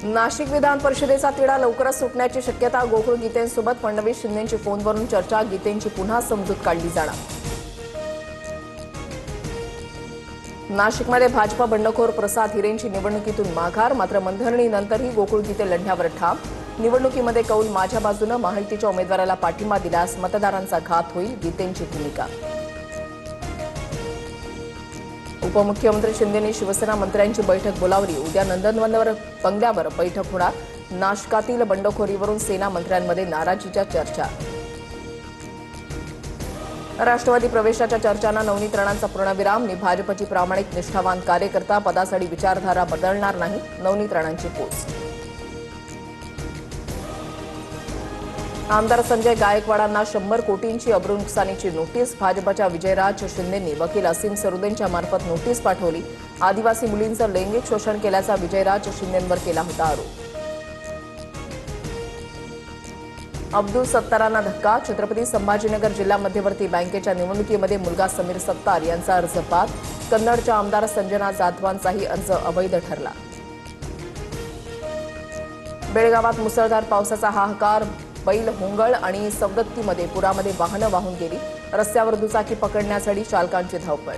नाशिक विधान परिषदेचा तिढा लवकरच सुटण्याची शक्यता. गोकुळ गीतेंसोबत फडणवीस शिंदेंची फोनवरून चर्चा. गीतेंची पुन्हा समजूत काढली जाणार. नाशिकमध्ये भाजपा बंडखोर प्रसाद हिरेंची निवडणुकीतून माघार. मात्र मनधरणीनंतरही गोकुळ गीते लढण्यावर ठाम. निवडणुकीमध्ये कौल माझ्या बाजूनं. महायुतीच्या उमेदवाराला पाठिंबा दिल्यास मतदारांचा घात होईल, गीतेंची भूमिका. उपमुख्यमंत्री शिंदेंनी शिवसेना मंत्र्यांची बैठक बोलावली. उद्या नंदनवन बंगल्यावर बैठक होणार. नाशकातील बंडखोरीवरून सेना मंत्र्यांमध्ये नाराजीच्या चर्चा. राष्ट्रवादी प्रवेशाच्या चर्चांना नवनीत राणांचा पूर्णविराम. मी भाजपची प्रामाणिक निष्ठावान कार्यकर्ता. पदासाठी विचारधारा बदलणार नाही, नवनीत राणांची पोस्ट. आमदार संजय गायकवाडांना 100 कोटींची अब्रू नुकसानीची नोटीस. भाजपच्या विजयराज शिंदेंनी वकील असीम सरुदेंच्या मार्फत नोटीस पाठवली. आदिवासी मुलींचं लैंगिक शोषण केल्याचा विजयराज शिंदेंवर केला होता आरोप. अब्दुल सत्तारांना धक्का. छत्रपती संभाजीनगर जिल्हा मध्यवर्ती बँकेच्या निवडणुकीमध्ये मुलगा समीर सत्तार यांचा अर्ज बाद. कन्नडच्या आमदार संजना जाधवांचाही अर्ज अवैध ठरला. बेळगावात मुसळधार पावसाचा हाहाकार. बैल होंगळ आणि सवदत्तीमध्ये पुरामध्ये वाहनं वाहून गेली. रस्त्यावर दुचाकी पकडण्यासाठी चालकांची धावपळ.